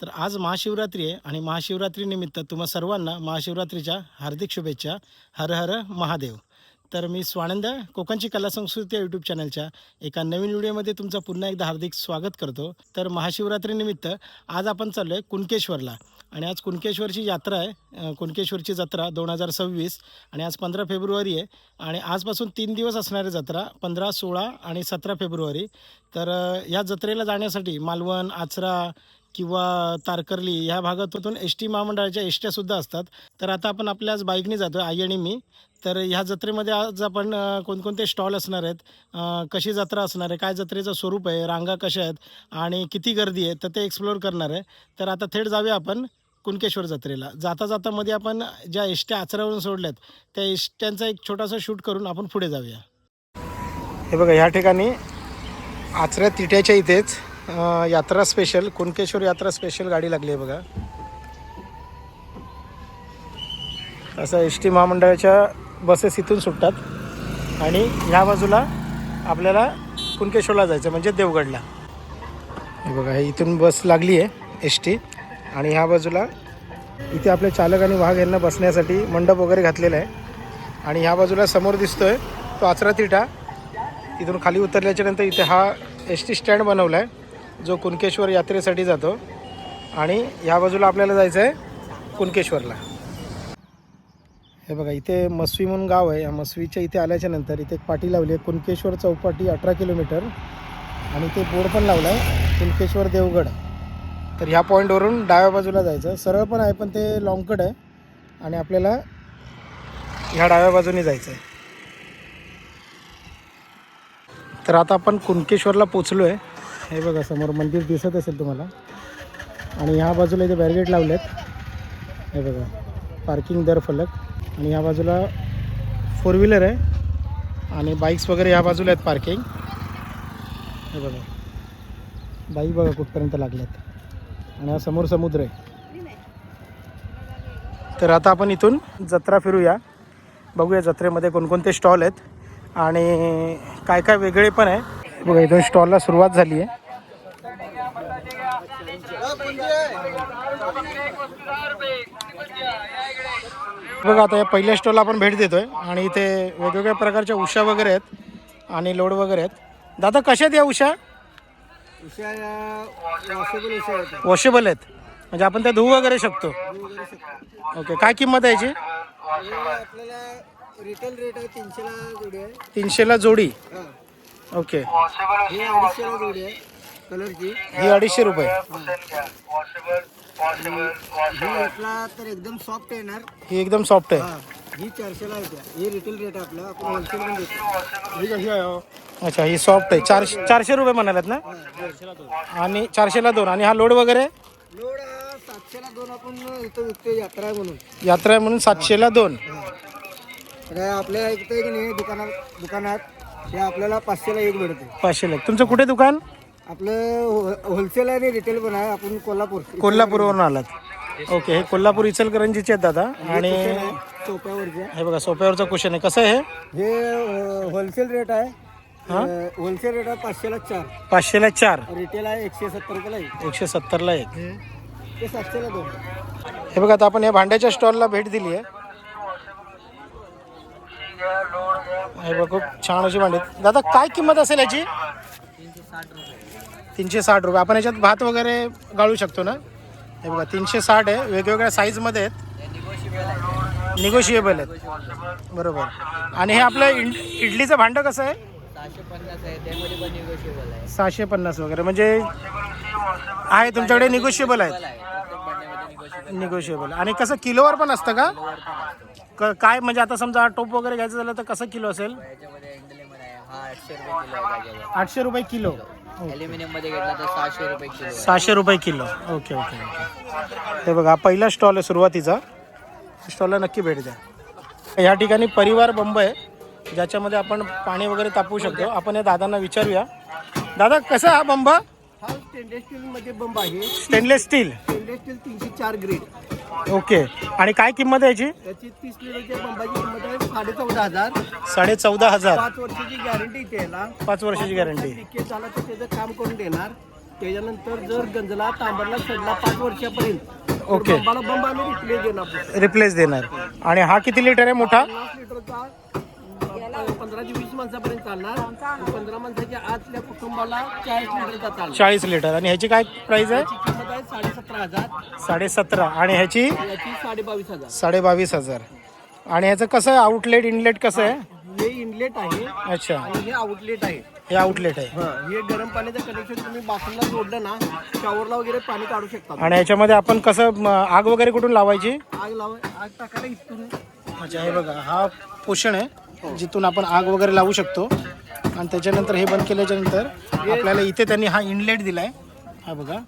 तर आज महाशिवरात्री आहे आणि महाशिवरात्रीनिमित्त तुम्हा सर्वांना महाशिवरात्रीच्या हार्दिक शुभेच्छा. हर हर महादेव. तर मी स्वानंद कोकणची कला संस्कृती या यूट्यूब चॅनलच्या एका नवीन व्हिडिओमध्ये तुमचं पुन्हा एकदा हार्दिक स्वागत करतो. तर महाशिवरात्रीनिमित्त आज आपण चाललो आहे कुणकेश्वरला आणि आज कुणकेश्वरची यात्रा आहे. कुणकेश्वरची जत्रा 2026 आणि आज 15 फेब्रुवारी आहे आणि आजपासून 3 दिवस असणारी जत्रा 15, 16 आणि 17 फेब्रुवारी. तर या जत्रेला जाण्यासाठी मालवण, आचरा किंवा तारकर्ली ह्या भागातून एस टी महामंडळाच्या एसट्यासुद्धा असतात. तर आता आपण आपल्या आज बाईकने जातो आई आणि मी. तर ह्या जत्रेमध्ये आज आपण कोणकोणते स्टॉल असणार आहेत, कशी जत्रा असणार आहे, काय जत्रेचं स्वरूप आहे, रांगा कशा आहेत आणि किती गर्दी आहे, तर ते एक्सप्लोअर करणार आहे. तर आता थेट जाऊया आपण कुणकेश्वर जत्रेला. जाता जाता मध्ये आपण ज्या एसट्या आचऱ्यावरून सोडल्यात त्या एसट्यांचा एक छोटासा शूट करून आपण पुढे जाऊया. हे बघा, ह्या ठिकाणी आचऱ्या तिट्याच्या इथेच यात्रा स्पेशल, कुणकेश्वर यात्रा स्पेशल गाडी लागली आहे बघा. असं एस टी महामंडळाच्या बसेस इथून सुटतात आणि ह्या बाजूला आपल्याला कुणकेश्वरला जायचं म्हणजे देवगडला. हे बघा, हे इथून बस लागली आहे एस टी आणि ह्या बाजूला इथे आपले चालक आणि वाहक यांना बसण्यासाठी मंडप वगैरे घातलेला आहे. आणि ह्या बाजूला समोर दिसतोय तो आचरा तिठा. इथून खाली उतरल्याच्या नंतर इथे हा एस टी स्टँड बनवला आहे जो कुणकेश्वर यात्रेसाठी जातो आणि ह्या बाजूला आपल्याला जायचं आहे कुणकेश्वरला. हे बघा, इथे मसवी म्हणून गाव आहे. या मसवीच्या इथे आल्याच्या नंतर इथे एक पाटी लावली आहे कुणकेश्वर चौपाटी 18 किलोमीटर आणि ते बोर्ड पण लावला आहे कुणकेश्वर देवगड. तर ह्या पॉईंटवरून डाव्या बाजूला जायचं. सरळ पण आहे पण ते लॉंगकट आहे आणि आपल्याला ह्या डाव्या बाजूने जायचं आहे. तर आता आपण कुणकेश्वरला पोचलो आहे. हे बघा, समोर मंदिर दिसत असेल तुम्हाला आणि ह्या बाजूला इथे बॅरिगेट लावले आहेत. हे बघा, पार्किंग दर फलक आणि ह्या बाजूला 4 व्हीलर आहे आणि बाईक्स वगैरे ह्या बाजूला आहेत पार्किंग. हे बघा, बाईक बघा कुठपर्यंत लागल्यात आणि हा समोर समुद्र आहे. तर आता आपण इथून जत्रा फिरूया, बघूया जत्रेमध्ये कोणकोणते स्टॉल आहेत आणि काय काय वेगळे पण आहे. बघा, इथून स्टॉलला सुरुवात झाली आहे. बघा, आता या पहिल्या स्टॉलला आपण भेट देतोय आणि इथे वेगवेगळ्या प्रकारच्या उशा वगैरे आहेत आणि लोड वगैरे आहेत. दादा, कशा आहेत या उशा? वॉशेबल आहेत म्हणजे आपण त्या धुवू वगैरे शकतो. ओके, काय किंमत आहे याची? रिटेल रेट आहे 300ला जोडी आहे. 300ला जोडी. ओके, ही 250ला जोडी आहे कलरची. ही 250 रुपये. ही घेतला तर एकदम सॉफ्ट येणार. ही एकदम सॉफ्ट आहे. ही 400ला येते. ही रिटेल रेट आहे आपला, आपण होलसेल पण देतो. ही कशी आहे? अच्छा, ही सॉफ्ट आहे. 400 रुपये म्हणालात ना? आणि 400ला 2. आणि हा लोड वगैरे? लोड 700ला 2 आपण इथं विकतो. यात्रा आहे म्हणून. यात्रा आहे म्हणून 700ला 2. आपल्या इथे की नाही दुकानात हे आपल्याला 500ला 1 भेटते. 500ला. तुमचं कुठे दुकान? आपलं होलसेल आणि रिटेल पण आहे. आपण कोल्हापूरवरून आलात. ओके, हे कोल्हापूर इचलकरंजीचे आहेत दादा. आणि सोप्यावरचे. हे बघा, सोप्यावरचं क्वेश्चन आहे. कसं आहे हे होलसेल रेट आहे. होलसेल रेट आहे 500ला 4. 500ला 4. रिटेल आहे 170 रुपयाला 1. 170ला 1. ते 700ला 2. हे बघा, आता आपण या भांड्याच्या स्टॉलला भेट दिली आहे. हे बघा, खूप छान अशी भांडी. दादा, काय किंमत असेल याची? 360 रुपये. आपण याच्यात भात वगैरे गाळू शकतो ना? हे बघा, 360 आहे. वेगवेगळ्या साईजमध्ये आहेत, निगोशिएबल आहेत. बरोबर. आणि हे आपलं इडलीचं भांडं कसं आहे? 650 आहे. त्यामध्ये पण निगोशिएबल आहे. 650 वगैरे म्हणजे आहे तुमच्याकडे? निगोशिएबल आहेत. निगोशिएबल. आणि कसं किलोवर पण असतं का? काय म्हणजे आता समजा टोप वगैरे घ्यायचं झालं तर कसं किलो असेल? 800 रुपये किलो. ॲल्युमिनियम मध्ये घेतला तर 600 रुपये किलो. 600 रुपये किलो. Okay okay okay. हे बघा, पहिला स्टॉल आहे सुरुवातीचा. स्टॉलला नक्की भेट द्या. ह्या ठिकाणी परिवार बंब आहे ज्याच्यामध्ये आपण पाणी वगैरे तापवू शकतो. आपण या दादांना विचारूया. दादा, कसा हा बंब? हा स्टेनलेस स्टील मध्ये बंब आहे. Stainless steel. Stainless steel 304 grade. Okay. आणि काय किंमत आहे याची? त्याची 30 लिटरच्या बंबाची किंमत आहे 14,500. 14,500. 5 वर्षाची गॅरंटी इथे याला. 5 वर्षाची गॅरंटी. लिकेज झाला तर त्याचं काम करून देणार. त्याच्यानंतर जर गंजला तांबडला सडला 5 वर्षापर्यंत ओके. बंबाला बंब आम्ही रिप्लेस देणार. रिप्लेस देणार. आणि हा किती लिटर आहे मोठा? 50 लिटरचा 15 ते 20 माणसापर्यंत चालणार. 15 माणसाच्या आतल्या कुटुंबाला 40 लिटरचा चालणार. 40 लिटर. आणि ह्याची काय प्राइस आहे? याची किंमत आहे 17,500. 17.5. आणि ह्याची याची 22,500. 22,500. आणि ह्याचं कसं आहे आउटलेट इनलेट कसं आहे? हे इनलेट आहे अच्छा, आणि हे आउटलेट आहे. हे आउटलेट आहे. हे गरम पाण्याचं कनेक्शन तुम्ही बाथरूमला जोडलं ना, शॉवरला वगैरे पाणी काढू शकता. आणि ह्याच्यामध्ये आपण कसं आग वगैरे कुठून लावायची? आग टाकायला इथून. अच्छा, हे बघा हा पोषण आहे जिथून आपण आग वगैरे लावू शकतो. आणि त्याच्यानंतर हे बंद केल्याच्या नंतर आपल्याला इथे त्यांनी हा इनलेट दिलाय, हा बघा.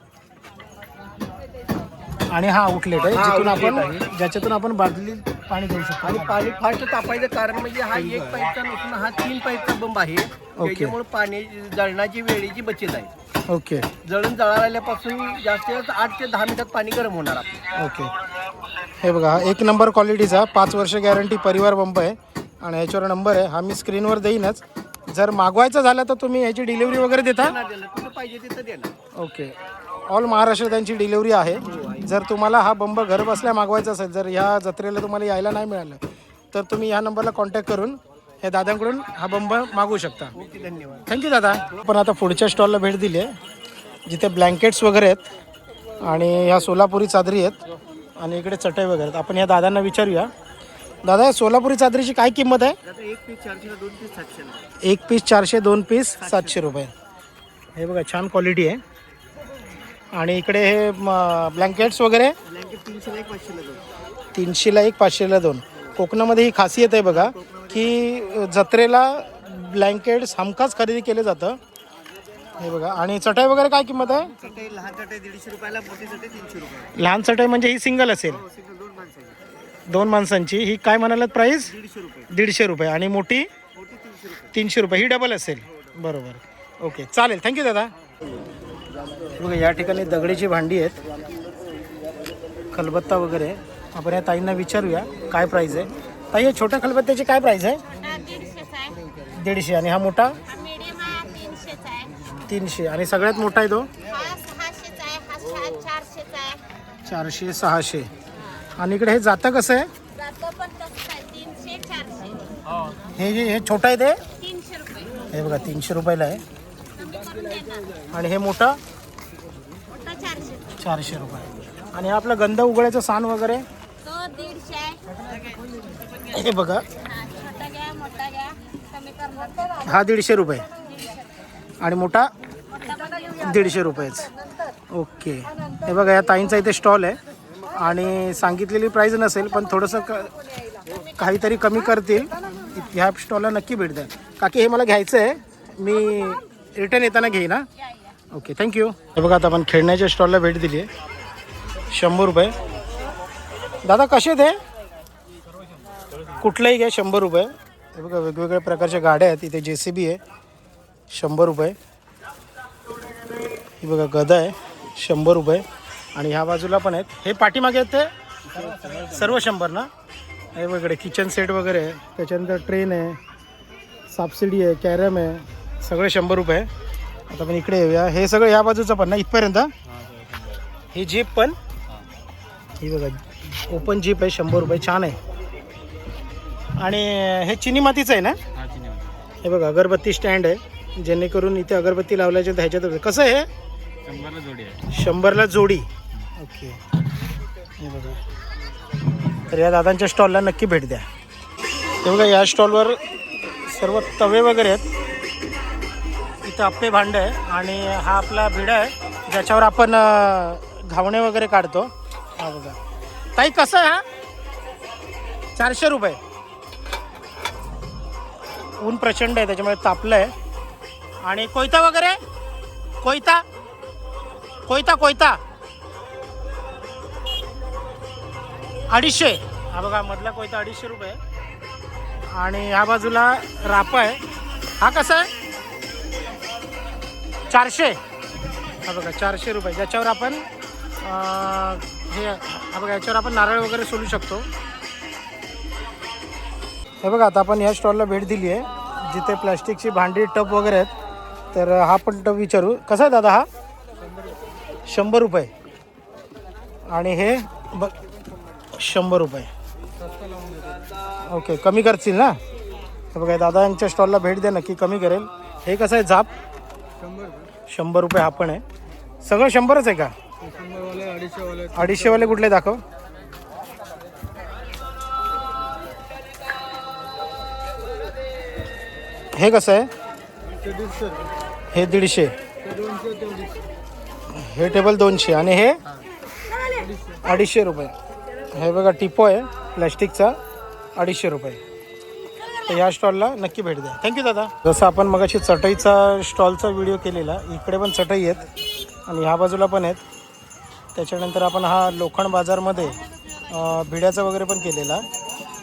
आणि हा आउटलेट आहे जिथून आपण ज्याच्यातून आपण बादली पाणी देऊ शकतो. आणि पाणी फास्ट तापायचं कारण म्हणजे हा एक पाईपचा नसून हा 3 पाईपचा बंब आहे. त्याच्यामुळे पाणी जळण्याची वेळेची बचत आहे. ओके जळून जळाल्यापासून जास्तीत जास्त 8 ते 10 मिनिटात पाणी गरम होणार आपलं. ओके. हे बघा हा 1 नंबर क्वालिटीचा 5 वर्ष गॅरंटी परिवार पंप आहे. आणि ह्याच्यावर नंबर आहे, हा मी स्क्रीनवर देईनच. जर मागवायचं झालं तर तुम्ही ह्याची डिलिव्हरी वगैरे देता? कुठं पाहिजे तिथं देणार. ओके. ऑल महाराष्ट्र त्यांची डिलिव्हरी आहे. जर तुम्हाला हा बंब घर बसल्या मागवायचा असेल, जर ह्या जत्रेला तुम्हाला यायला नाही मिळालं तर तुम्ही ह्या नंबरला कॉन्टॅक्ट करून हे दादांकडून हा बंब मागवू शकता. ओके, धन्यवाद. थँक्यू दादा. आपण आता पुढच्या स्टॉलला भेट दिली आहे जिथे ब्लँकेट्स वगैरे आहेत आणि ह्या सोलापुरी चादरी आहेत आणि इकडे चटई वगैरे आहेत. आपण या दादांना विचारूया. दादा, या सोलापुरी चादरीची काय किंमत आहे? आता 1 पीस 400, 2 पीस 700. 1 पीस 400, 2 पीस 700 रुपये. हे बघा छान क्वालिटी आहे. आणि इकडे हे ब्लँकेट्स वगैरे ब्लँकेट 300 ला 1, 500 ला 2. 300ला 1, 500ला 2. कोकणामध्ये ही खासियत आहे बघा की जत्रेला ब्लँकेट्स हमखास खरेदी केले जातं. हे बघा. आणि चटई वगैरे काय किंमत आहे? चटई लहान चटई 150 रुपयाला, मोठी चटई 300 रुपये. लहान चटई म्हणजे ही सिंगल असेल? सिंगल 2 माणसाची 2 माणसांची. ही काय म्हणालात प्राईस? 150 रुपये. 150 रुपये. आणि मोठी? मोठी 300 रुपये. 300 रुपये. ही डबल असेल? बरोबर. ओके, चालेल. थँक्यू दादा. बघा या ठिकाणी दगडीची भांडी आहेत, खलबत्ता वगैरे. आपण या ताईंना विचारूया काय प्राईस आहे. ताई, या छोट्या खलबत्त्याची काय प्राईस आहे? 150. आणि हा मोठा? 300. आणि सगळ्यात मोठा आहे तो? 400, 600. आणि इकडे हे जातं कसं आहे? हे छोटा आहे ते? हे बघा 300 रुपयाला आहे. आणि हे मोठा? 400 रुपये. आणि हा आपला गंध उघडायचं साण वगैरे? हे बघा हा 150 रुपये. आणि मोठा 150 रुपयेच. ओके. हे बघा या ताईंचा इथे स्टॉल आहे आणि सांगितलेली प्राईस नसेल पण थोडंसं काहीतरी कमी करतील. ह्या स्टॉलला नक्की भेट द्या. काकी, हे मला घ्यायचं आहे, मी रिटर्न येताना घेईन. ना ओके, थँक्यू. हे बघा आता आपण खेळण्याच्या स्टॉलला भेट दिली आहे. 100 रुपये. दादा कसे ते? कुठलंही घ्या 100 रुपये. हे बघा वेगवेगळ्या प्रकारच्या गाड्या आहेत. इथे JCB आहे 100 रुपये. ही बघा गदा आहे 100 रुपये. आणि ह्या बाजूला पण आहेत. हे पाठीमागे आहेत ते सर्व 100 ना? हे वेगळे किचन सेट वगैरे आहे. त्याच्यानंतर ट्रेन आहे, सापसिडी आहे, कॅरम आहे, सगळे 100 रुपये. आता आपण इकडे येऊया. हे सगळं या बाजूचं पण ना इथपर्यंत? ही जीप पण, ही बघा ओपन जीप आहे 100 रुपये. छान आहे. आणि हे चिनी मातीचं आहे ना? हे बघा अगरबत्ती स्टँड आहे जेणेकरून इथे अगरबत्ती लावल्याच्या ह्याच्यात. कसं आहे? 100ला जोडी आहे. 100ला जोडी. ओके. हे बघा. तर या दादांच्या स्टॉलला नक्की भेट द्या. हे बघा या स्टॉलवर सर्व तवे वगैरे आहेत. इथं अप्पे भांडं आहे आणि हा आपला भिडा आहे ज्याच्यावर आपण घावणे वगैरे काढतो. हा बघा. ताई कसं आहे हा? 400 रुपये. ऊन प्रचंड आहे त्याच्यामुळे तापलं आहे. आणि कोयता वगैरे? कोयता 250. हा बघा मधला कोयता 250 रुपये. आणि ह्या बाजूला रापा आहे. हा कसा आहे? 400. हा बघा 400 रुपये. ज्याच्यावर आपण हे हा बघा याच्यावर आपण नारळ वगैरे सोलू शकतो. हे बघा आता आपण ह्या स्टॉलला भेट दिली आहे जिथे प्लास्टिकची भांडी टप वगैरे आहेत. तर हा पण टप विचारू. कसा आहे दादा हा? 100 रुपये आणि हे बघ 100 रुपये. ओके, कमी करतील ना? तर बघा दादा यांच्या स्टॉलला भेट द्या, नक्की कमी करेल. हे कसं आहे झाप? 100 रुपये हा पण आहे. सगळं 100च आहे का? 250 वाले कुठले दाखव. हे कसं आहे? हे 150, हे टेबल 200 आणि हे 250 रुपये. हे बघा टिपो आहे प्लॅस्टिकचा, 250 रुपये. तर ह्या स्टॉलला नक्की भेट द्या. थँक्यू दादा. जसं आपण मगाशी चटईचा स्टॉलचा व्हिडिओ केलेला, इकडे पण चटई आहेत आणि ह्या बाजूला पण आहेत. त्याच्यानंतर आपण हा लोखंड बाजारमध्ये भिड्याचा वगैरे पण केलेला.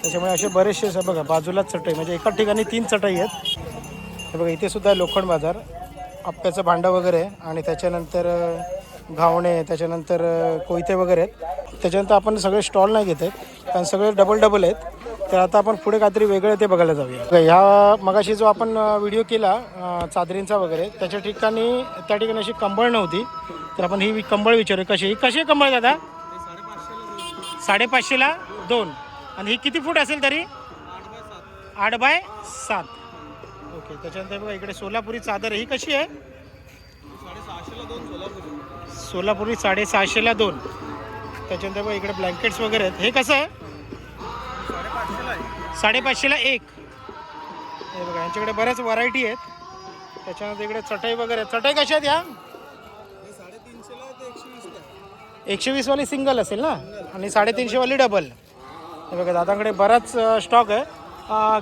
त्याच्यामुळे असे बरेचसे बघा बाजूलाच चटई, म्हणजे एकाच ठिकाणी 3 चटई आहेत. हे बघा इथे सुद्धा लोखंड बाजार, आप्याचं भांडं वगैरे आणि त्याच्यानंतर घावणे, त्याच्यानंतर कोयते वगैरे आहेत. त्याच्यानंतर आपण सगळे स्टॉल नाही घेत आहेत कारण सगळे डबल आहेत. तर आता आपण पुढे काहीतरी वेगळं ते बघायला जाऊया. ह्या मगाशी जो आपण व्हिडिओ केला चादरींचा वगैरे, त्या ठिकाणी अशी कंबळ नव्हती. तर आपण ही कंबळ विचारू कशी आहे कंबळ दादा? 550ला 2. आणि ही किती फूट असेल तरी? 8 बाय 7. ओके. त्याच्यानंतर बघा इकडे सोलापुरी चादर, ही कशी आहे? सोलापुरी 650ला 2. त्याच्यानंतर बघा इकडे ब्लँकेट्स वगैरे आहेत. हे कसं आहे? 550ला 1. हे बघा यांच्याकडे बऱ्याच व्हरायटी आहेत. त्याच्यानंतर इकडे चटई वगैरे, चटई कशा आहेत या? 120 वाली सिंगल असेल ना, आणि 350 वाली डबल. हे बघा दादांकडे बराच स्टॉक आहे.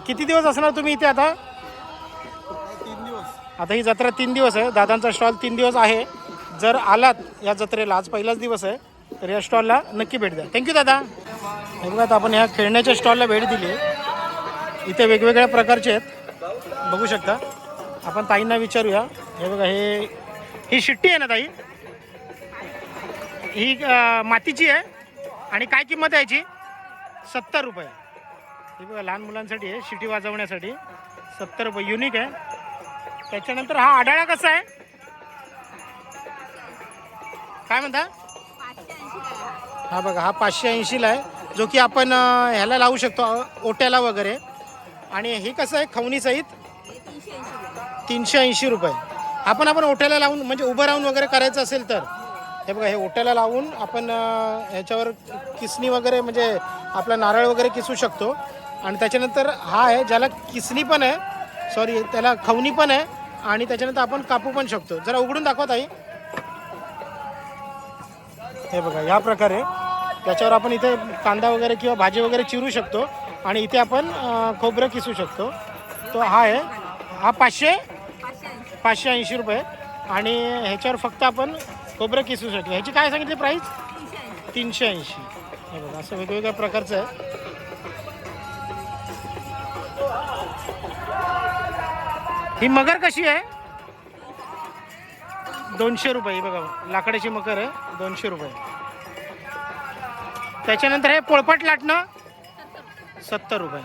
किती दिवस असणार तुम्ही इथे आता? 3 दिवस. आता ही जत्रा 3 दिवस आहे. दादांचा स्टॉल 3 दिवस आहे. जर आलात या जत्रेला, आज पहिलाच दिवस आहे, तर या स्टॉलला नक्की भेट द्या. थँक्यू दादा. हे बघा आता आपण ह्या खेळण्याच्या स्टॉलला भेट दिली. इथे वेगवेगळ्या प्रकारचे आहेत, बघू शकता. आपण ताईंना विचारूया. हे बघा ही शिट्टी आहे ना ताई? ही मातीची आहे आणि काय किंमत आहे याची? 70 रुपये. हे बघा लहान मुलांसाठी आहे, शिटी वाजवण्यासाठी 70 रुपये. युनिक आहे. त्याच्यानंतर हा आढाळा कसा आहे? काय म्हणता? हा बघा हा 580ला आहे, जो की आपण ह्याला लावू शकतो ओट्याला वगैरे. आणि हे कसं आहे खवणी सहित? 380 रुपये. आपण ओट्याला लावून, म्हणजे उभं राहून वगैरे करायचं असेल तर हे बघा, हे ओट्याला लावून आपण ह्याच्यावर किसणी वगैरे, म्हणजे आपला नारळ वगैरे किसू शकतो. आणि त्याच्यानंतर हा आहे ज्याला किसणी पण आहे, सॉरी त्याला खवणी पण आहे, आणि त्याच्यानंतर आपण कापू पण शकतो. जरा उघडून दाखवत आहे. हे बघा या प्रकारे त्याच्यावर आपण इथे कांदा वगैरे किंवा भाजी वगैरे चिरू शकतो आणि इथे आपण खोबरं किसू शकतो. तो हा आहे, हा 580 रुपये. आणि ह्याच्यावर फक्त आपण खोबरं किसू शकतो. ह्याची काय सांगितली प्राईस? 380. हे बघा असं वेगवेगळ्या प्रकारचं आहे. ही मगर कशी आहे? 200 रुपये. बघा लाकडाची मकर आहे, 200 रुपये. त्याच्यानंतर हे पोळपाट लाटणं 70 रुपये.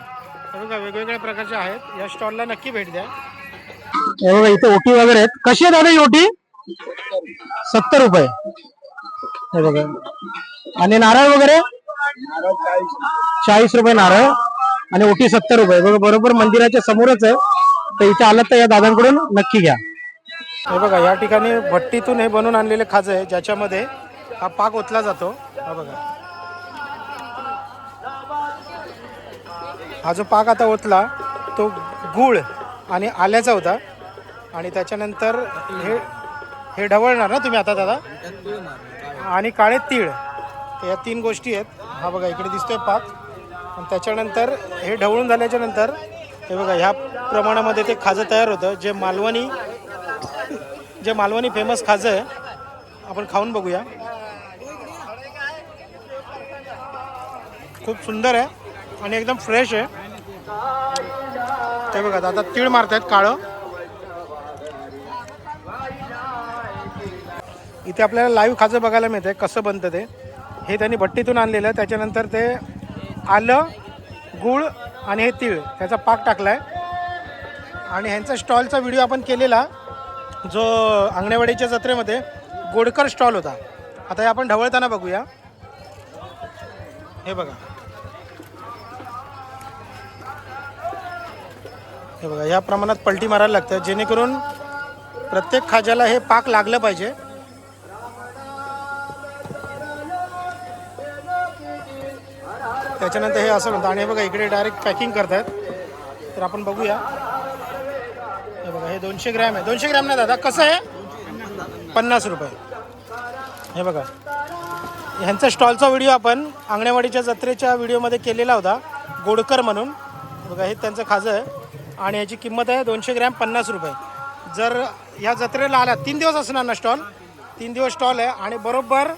हे बघा वेगवेगळ्या प्रकारचे आहेत. या स्टॉलला नक्की भेट द्या. हे बघा इथे ओटी वगैरे आहेत. कशी आहे दादा ही ओटी? 70 रुपये. हे बघा. आणि नारळ वगैरे 40 रुपये नारळ, आणि ओटी 70 रुपये. बघा बरोबर मंदिराच्या समोरच आहे. तर इथे आलात तर या दादांकडून नक्की घ्या. हे बघा या ठिकाणी भट्टीतून हे बनवून आणलेले खाजे आहे, ज्याच्यामध्ये हा पाक ओतला जातो. हा बघा, हा जो पाक आता ओतला तो गूळ आणि आल्याचा होता. आणि त्याच्यानंतर हे ढवळणार ना तुम्ही आता दादा, आणि काळे तीळ, या 3 गोष्टी आहेत. हा बघा इकडे दिसतोय पाक. आणि त्याच्यानंतर हे ढवळून झाल्याच्या नंतर हे बघा ह्या प्रमाणामध्ये ते खाजं तयार होतं, जे मालवणी फेमस खाजं आहे. आपण खाऊन बघूया. खूप सुंदर आहे आणि एकदम फ्रेश आहे. ते बघा आता तीळ मारतायत काळं. इथे आपल्याला लाईव्ह खाजं बघायला मिळतंय कसं बनतं ते. हे त्यांनी भट्टीतून आणलेलं आहे. त्याच्यानंतर ते आलं, गूळ आणि हे तीळ ह्याचा पाक टाकलाय. आणि ह्यांचा स्टॉलचा व्हिडिओ आपण केलेला, जो आंगणेवाडीच्या जत्रेमध्ये गोडकर स्टॉल होता. आता हे आपण ढवळताना बघूया. हे बघा, हे बघा, या प्रमाणात पलटी मारायला लागतं जेणेकरून प्रत्येक खाज्याला हे पाक लागलं पाहिजे. त्याच्यानंतर हे असं म्हणतं. आणि हे बघा इकडे डायरेक्ट पॅकिंग करतात. तर आपण बघूया. हे बघा, हे 200 ग्रॅम आहे. 200 ग्रॅम नाही दादा, कसं आहे? 50 रुपये. हे बघा, ह्यांचा स्टॉलचा व्हिडिओ आपण अंगणेवाडीच्या जत्रेच्या व्हिडिओमध्ये केलेला होता, गोडकर म्हणून. बघा, हे त्यांचं खाजं आहे आणि याची किंमत आहे 200 ग्रॅम 50 रुपये. जर ह्या जत्रेला आला 3 दिवस असणार ना स्टॉल, 3 दिवस स्टॉल आहे आणि बरोबर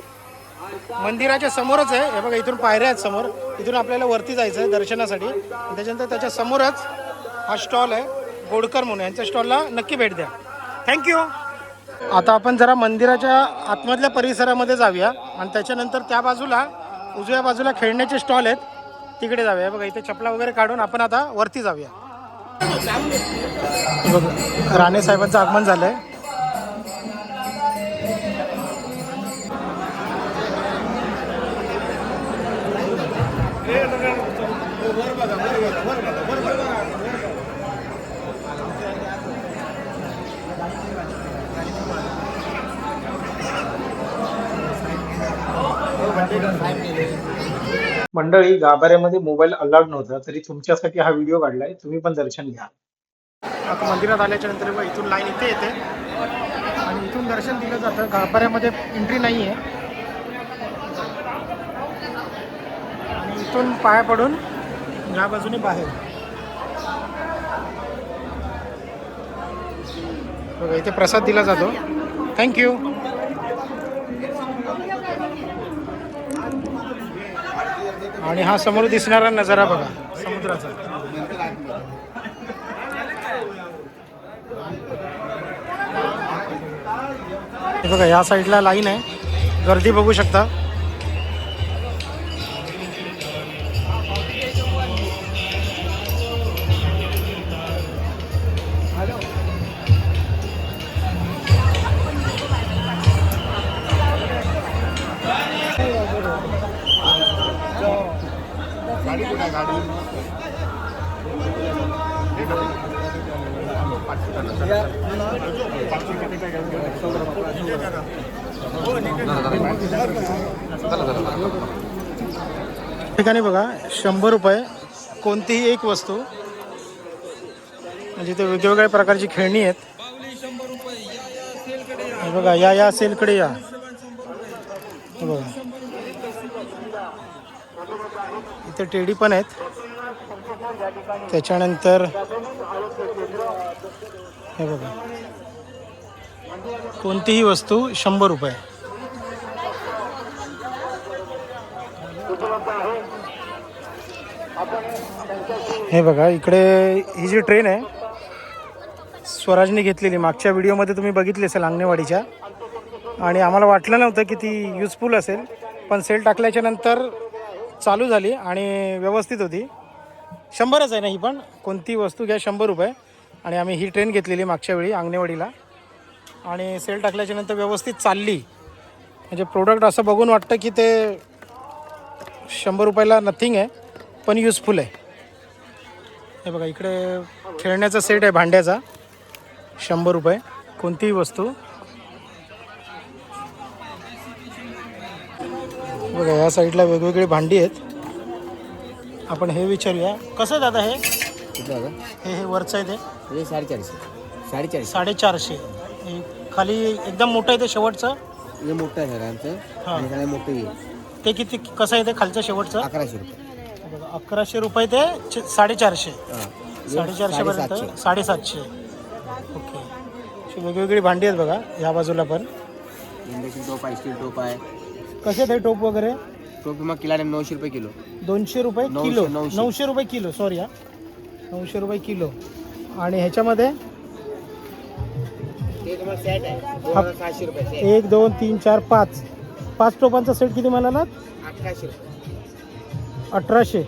मंदिराच्या समोरच आहे. हे बघा, इथून पायऱ्या आहेत समोर, इथून आपल्याला वरती जायचं आहे दर्शनासाठी. त्याच्यानंतर त्याच्या समोरच हा स्टॉल आहे गोडकर म्हणून. यांच्या स्टॉलला नक्की भेट द्या. थँक्यू. आता आपण जरा मंदिराच्या आतमधल्या परिसरामध्ये जाऊया आणि त्याच्यानंतर त्या बाजूला उजव्या बाजूला खेळण्याचे स्टॉल आहेत, तिकडे जाऊया. बघा, इथे चपला वगैरे काढून आपण आता वरती जाऊया. बघा, राणे साहेबांचं आगमन झालं आहे. मंडळी, गाभाऱ्यामध्ये मोबाईल अलाउड नव्हता, तरी तुमच्यासाठी हा व्हिडिओ काढलाय. तुम्ही पण दर्शन घ्या. आता मंदिरात आल्याच्या नंतर बघा, इथून लाईन इथे येते आणि इथून दर्शन दिलं जातं. गाभाऱ्यामध्ये एंट्री नाही आहे आणि इथून पाया पडून या बाजूने बाहेर. बघा, इथे प्रसाद दिला जातो. थँक्यू. आणि हा समोर दिसणारा नजारा बघा, समुद्राचा. हे बघा, या साईडला लाईन आहे, गर्दी बघू शकता. ठिकाणी बघा, 100 रुपये कोणतीही एक वस्तू. म्हणजे ते वेगवेगळ्या प्रकारची खेळणी आहेत. हे बघा, या सेलकडे या. हे बघा, इथे टेडी पण आहेत. त्याच्यानंतर हे बघा, कोणतीही वस्तू 100 रुपये. हे बघा, इकडे ही जी ट्रेन आहे स्वराजने घेतलेली, मागच्या व्हिडिओमध्ये तुम्ही बघितली असेल अंगणेवाडीच्या. आणि आम्हाला वाटलं नव्हतं की ती युजफुल असेल, पण सेल टाकल्याच्या नंतर चालू झाली आणि व्यवस्थित होती. 100च आहे ना ही पण, कोणती वस्तू घ्या 100 रुपये. आणि आम्ही ही ट्रेन घेतलेली मागच्या वेळी अंगणेवाडीला आणि सेल टाकल्याच्या नंतर व्यवस्थित चालली. म्हणजे प्रोडक्ट असं बघून वाटतं की ते 100 रुपयाला नथिंग आहे, पण युजफुल आहे. हे बघा, इकडे खेळण्याचा सेट आहे भांड्याचा, 100 रुपये कोणतीही वस्तू. बघा, या साईडला वेगवेगळी भांडी आहेत. आपण हे विचारूया, कसं दादा हे हे वरचं आहे ते 450. 450. हे खाली एकदम मोठं आहे ते शेवटचं. हे मोठं आहे सगळ्यांचं. आणि सगळ्यात मोठं आहे ते किती, कसं आहे ते खालचं शेवटचं? 1100 रुपये. बघा, 1100 रुपये ते 450. 450 पर्यंत 750. ओके. अशी वेगवेगळी भांडी आहेत बघा. या बाजूला पण इंडक्शन टोप आहे, स्टील टोप आहे. कसे ते टोप वगैरे? टोप मग किलो 900 रुपये किलो. 200 रुपये किलो. 900 रुपये किलो, सॉरी हा, 900 रुपये किलो. आणि ह्याच्यामध्ये ते तुम्हाला सेट आहे 2600 रुपये. 1 2 3 4 5 टोपांचा सेट किती म्हणालात? 1800 रुपये. 1800.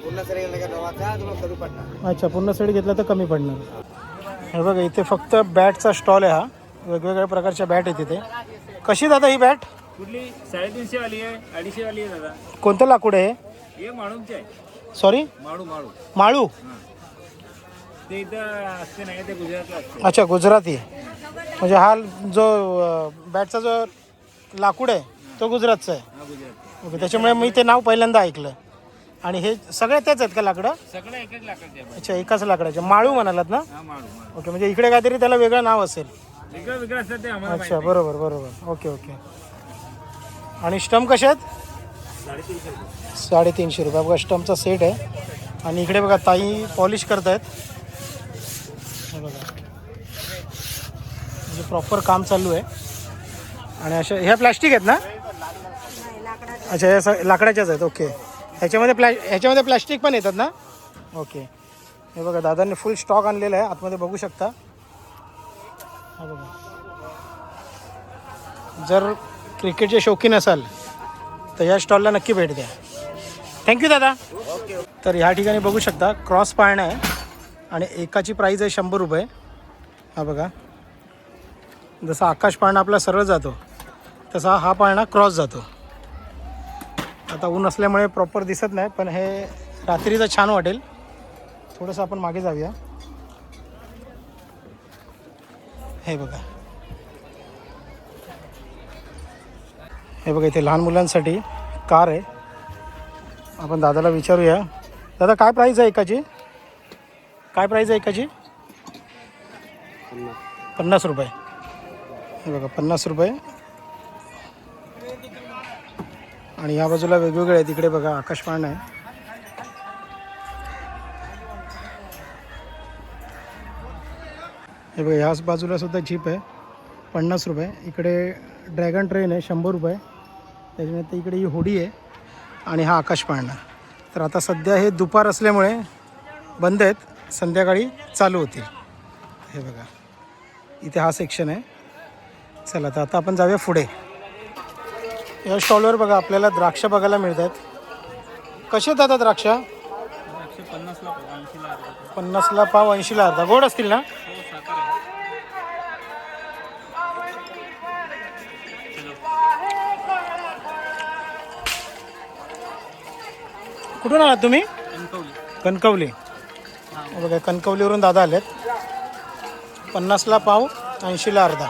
पूर्ण सर गेला का नवाचा तुम्हाला कमी पडणार. अच्छा, पूर्ण सेट घेतला तर कमी पडणार. हे बघा, इथे फक्त बॅटचा स्टॉल आहे हा. वेगवेगळ्या प्रकारच्या बॅट आहेत इथे. कशी दादा ही बॅट? कुठली 350 वाली आहे, 250 वाली आहे दादा. कोणतं लाकूड आहे? हे माळूंचे आहे. सॉरी, माळू माळू माळू. ते इथं असते नाही, ते गुजरातला असते. अच्छा, गुजराती. म्हणजे हा जो बॅटचा जो लाकूड आहे तो गुजरातचा आहे. हा गुजरात. ओके, त्याच्यामुळे मी ते नाव पहिल्यांदा ऐकलं. आणि हे सगळे तेच आहेत का लाकडं? सगळं एकच लाकडाचे आहे. अच्छा, एकाच लाकडाचे. माळू म्हणालात ना? हा माळू माळू. ओके, म्हणजे इकडे काहीतरी त्याला वेगळं नाव असेल. वेगळं वेगळं असतं ते आम्हाला अच्छा, बरोबर बरोबर. Okay okay. आणि स्टंप कसे आहेत? 350 रुपये. बघा स्टंपचा सेट आहे. आणि इकडे बघा ताई पॉलिश करतायत. हे बघा, म्हणजे प्रॉपर काम चालू आहे. आणि अशा ह्या प्लॅस्टिक आहेत ना? अच्छा, या लाकडाच्याच आहेत. ओके, ह्याच्यामध्ये प्लॅस्टिक पण येतात ना? ओके. हे बघा दादांनी फुल स्टॉक आणलेला आहे. आतमध्ये बघू शकता. हा बघा, जर क्रिकेटचे शौकीन असाल तर या स्टॉलला नक्की भेट द्या. थँक्यू दादा. तर ह्या ठिकाणी बघू शकता क्रॉस पाळणं आहे आणि एकाची प्राईज आहे 100 रुपये. हा बघा, जसा आकाश पाळणा आपला सरळ जातो तसा हा पाळणा क्रॉस जातो. आता ऊन असल्यामुळे प्रॉपर दिसत नाही, पण हे रात्रीचं छान वाटेल. थोडंसं आपण मागे जाऊया. हे बघा, हे बघा, इथे लहान मुलांसाठी कार आहे. आपण दादाला विचारूया. दादा, काय प्राईज आहे एकाची? काय प्राईज आहे एकाची? 50 रुपये. हे बघा, 50 रुपये. आणि या बाजूला वेगवेगळे आहेत. इकडे बघा आकाश पाळणा आहे. हे बघा, ह्याच बाजूला सुद्धा जीप आहे, 50 रुपये. इकडे ड्रॅगन ट्रेन आहे, 100 रुपये. त्याच्यानंतर इकडे ही होडी आहे आणि हा आकाश पाळणा. तर आता सध्या हे दुपार असल्यामुळे बंद आहेत, संध्याकाळी चालू होतील. हे बघा, इथे हा सेक्शन आहे. चला, तर आता आपण जाऊया पुढे. या स्टॉलवर बघा आपल्याला द्राक्ष बघायला मिळत आहेत. कसे आहेत दादा द्राक्ष? 50ला पाव, 80ला अर्धा. गोड असतील ना? कुठून आलात तुम्ही? कणकवली. बघा, कणकवलीवरून दादा आलेत. 50ला पाव, 80ला अर्धा.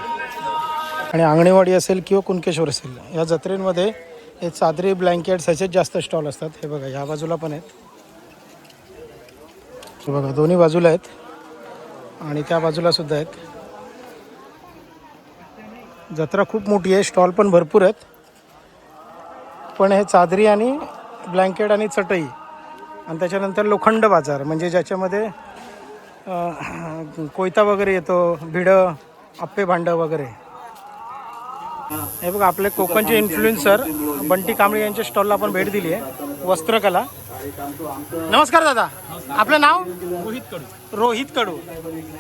आणि आंगणेवाडी असेल किंवा कुणकेश्वर असेल, या जत्रेमध्ये हे चादरी, ब्लँकेट्स ह्याचेच जास्त स्टॉल असतात. हे बघा, ह्या बाजूला पण आहेत. हे बघा, दोन्ही बाजूला आहेत आणि त्या बाजूला सुद्धा आहेत. जत्रा खूप मोठी आहे, स्टॉल पण भरपूर आहेत. पण हे चादरी आणि ब्लँकेट आणि चटई आणि त्याच्यानंतर लोखंड बाजार, म्हणजे ज्याच्यामध्ये कोयता वगैरे येतो, भिडं, आप्पे भांडं वगैरे. हे बघा, आपले कोकणचे इन्फ्लुएन्सर बंटी कांबळे यांच्या स्टॉलला आपण भेट दिली आहे, वस्त्रकला. नमस्कार दादा, आपलं नाव? रोहित कडू.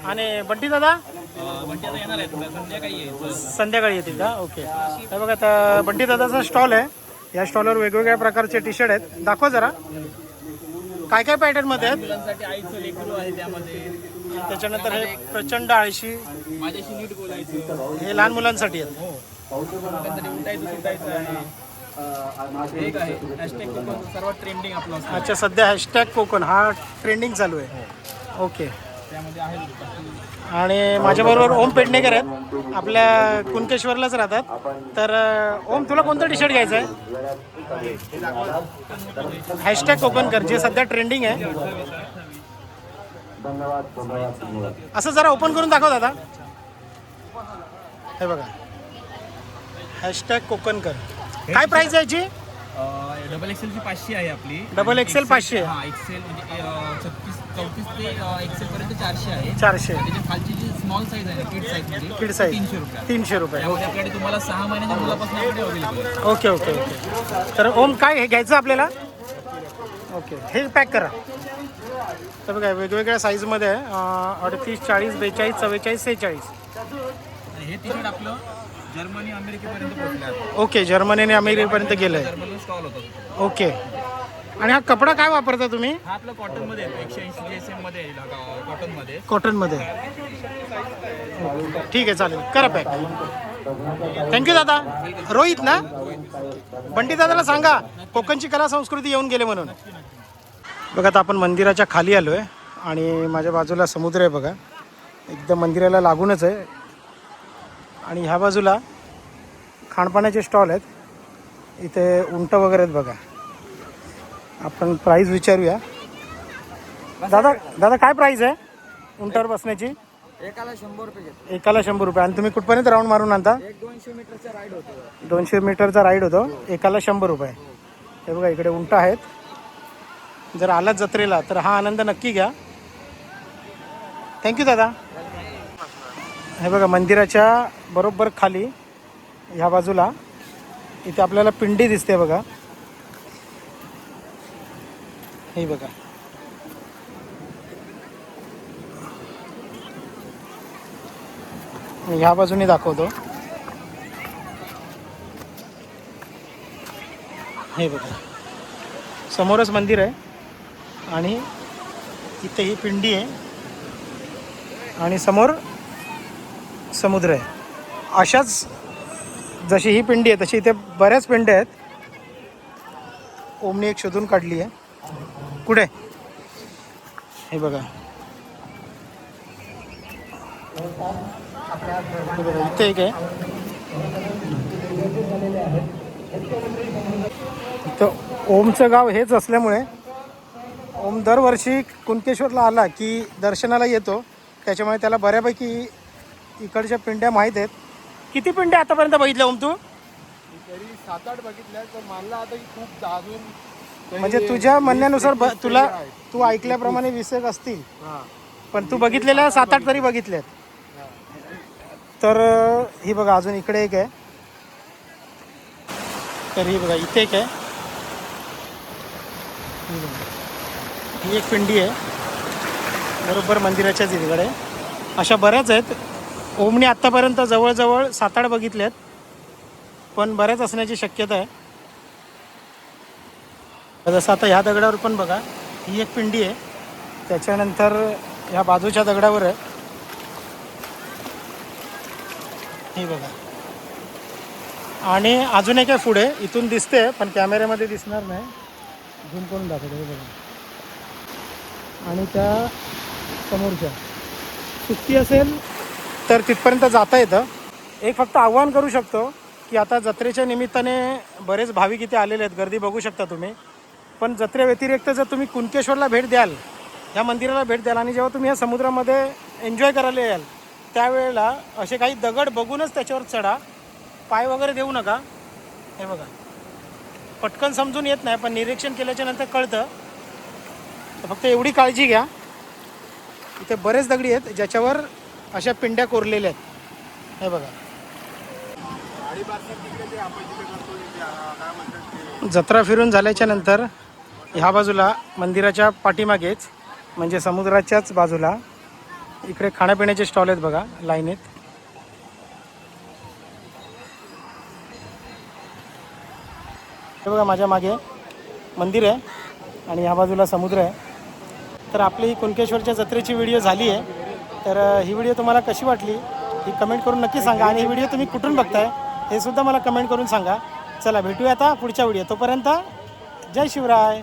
आणि बंटी दादा? संध्याकाळी येतील का? ओके. हे बघा, आता बंटी दादाचा स्टॉल आहे. या स्टॉलवर वेगवेगळ्या प्रकारचे टी शर्ट आहेत. दाखवा जरा, काय काय पॅटर्न मध्ये आहेत? त्याच्यानंतर हे प्रचंड आळशी, हे लहान मुलांसाठी आहेत. अच्छा, सध्या हॅशटॅग कोकण हा ट्रेंडिंग चालू आहे. ओके. आणि माझ्याबरोबर ओम पेडणेकर आहेत, आपल्या कुणकेश्वरलाच राहतात. तर ओम, तुला कोणतं टी शर्ट घ्यायचं आहे? हॅशटॅग कोकणकर, जे सध्या ट्रेंडिंग आहे. असं जरा ओपन करून दाखव दादा. हे बघा, हॅशटॅग कोकणकर. काय प्राइस आहे याची? डबल एक्सेलची 500 आहे आपली. Double XL 500. हा, एक्सेल म्हणजे 34 ते एक्सेल पर्यंत 400 आहे. 400. त्याच्या खालची जी स्मॉल साईज आहे, किड साईज मध्ये, किड साईज 300 रुपये. 300 रुपये. त्यामध्ये आपल्याकडे तुम्हाला 6 महिन्याच्या मुलापासून आपल्याकडे अवेलेबल आहे. Okay okay okay. तर ओम, काय हे घ्यायचं आपल्याला? ओके, हे पॅक करा. तर बघा, वेगवेगळ्या साईजमध्ये आहे, 38, 40, 42, 44, 46. आणि हे टी शर्ट आपलं जर्मनी, अमेरिकेपर्यंत पोहोचलं आहे. ओके, जर्मनी आणि अमेरिकेपर्यंत गेलं आहे. जर्मनीला स्टॉल होता. ओके. आणि हा कपडा काय वापरता तुम्ही? हा आपला कॉटन मध्ये येतो 180 GSM मध्ये येईल कॉटन मध्ये. कॉटनमध्ये. ठीक आहे, चालेल, करा पॅक. थँक्यू दादा. रोहित ना? बंटी दादाला सांगा कोकणची कला संस्कृती येऊन गेले म्हणून. बघा आता आपण मंदिराच्या खाली आलो आहे आणि माझ्या बाजूला समुद्र आहे बघा, एकदम मंदिराला लागूनच आहे. आणि ह्या बाजूला खाणपाण्याचे स्टॉल आहेत, इथे उंट वगैरे आहेत बघा. आपण प्राईस विचारूया. दादा काय प्राईस आहे उंटावर बसण्याची? एकाला 100 रुपये घेतो. एकाला 100 रुपये. आणि तुम्ही कुठपर्यंत राऊंड मारून आणता? 200 मीटरचा राईड होतो. 200 मीटरचा राईड होतो, एकाला 100 रुपये. हे बघा इकडे उंट आहेत. जर आलात जत्रेला तर हा आनंद नक्की घ्या. थँक्यू दादा. हे बघा मंदिराच्या बरोबर खाली ह्या बाजूला इथे आपल्याला पिंडी दिसते बघा. हे बघा मी ह्या बाजूने दाखवतो. हे बघा समोरच मंदिर आहे आणि इथे ही पिंडी आहे आणि समोर समुद्र आहे. अशाच जशी ही पिंडी आहे तशी इथे बऱ्याच पिंड्या आहेत. ओमनी एक शोधून काढली आहे. कुठे? हे बघा इथे एक आहे. तर ओमचं गाव हेच असल्यामुळे ओम दरवर्षी कुणकेश्वरला आला की दर्शनाला येतो, त्याच्यामुळे त्याला बऱ्यापैकी इकडच्या पिंड्या माहीत आहेत. किती पिंड्या आतापर्यंत बघितल्या ओम तू? तरी 7-8 बघितल्या, तर मानला आता की खूप अजून म्हणजे तुझ्या म्हणण्यानुसार तुला तू ऐकल्याप्रमाणे 20 असतील, पण तू बघितलेल्या 7-8 तरी बघितल्यात. तर ही बघा अजून इकडे एक आहे. तर ही बघा इथे एक आहे. ही एक पिंडी आहे बरोबर मंदिराच्याच तिकडे. अशा बऱ्याच आहेत. ओमने आत्तापर्यंत जवळजवळ 7-8 बघितल्यात, पण बऱ्याच असण्याची शक्यता आहे. जसं आता ह्या दगडावर पण बघा ही एक पिंडी आहे, त्याच्यानंतर ह्या बाजूच्या दगडावर आहे हे बघा. आणि अजून एक आहे पुढे, इथून दिसते पण कॅमेऱ्यामध्ये दिसणार नाही, झूम करून दाखवतो हे बघा. आणि त्या समोरच्या सुट्टी असेल तर तिथपर्यंत जाता येतं. एक फक्त आव्हान करू शकतो की आता जत्रेच्या निमित्ताने बरेच भाविक इथे आलेले आहेत, गर्दी बघू शकता तुम्ही. पण जत्रेव्यतिरिक्त जर तुम्ही कुणकेश्वरला भेट द्याल, ह्या मंदिराला भेट द्याल आणि जेव्हा तुम्ही या समुद्रामध्ये एन्जॉय करायला याल त्यावेळेला असे काही दगड बघूनच त्याच्यावर चढा, पाय वगैरे देऊ नका. हे बघा पटकन समजून येत नाही, पण निरीक्षण केल्याच्या नंतर कळतं. तर फक्त एवढी काळजी घ्या, इथे बरेच दगडी आहेत ज्याच्यावर अशा पिंड्या कोरलेल्या आहेत. हे बघा जत्रा फिरून झाल्याच्या नंतर ह्या बाजूला मंदिराच्या पाठीमागेच म्हणजे समुद्राच्याच बाजूला इकडे खाण्यापिण्याचे स्टॉल आहेत बघा लाईनीत. हे बघा माझ्या मागे मंदिर आहे आणि ह्या बाजूला समुद्र आहे. तर आपली ही कुणकेश्वरच्या जत्रेची व्हिडिओ झाली आहे. तर ही व्हिडिओ तुम्हाला कशी वाटली ही कमेंट करून नक्की सांगा. आणि ही व्हिडिओ तुम्ही कुठून बघताय हे सुद्धा मला कमेंट करून सांगा. चला भेटूया आता पुढच्या व्हिडिओ. तोपर्यंत जय शिवराय.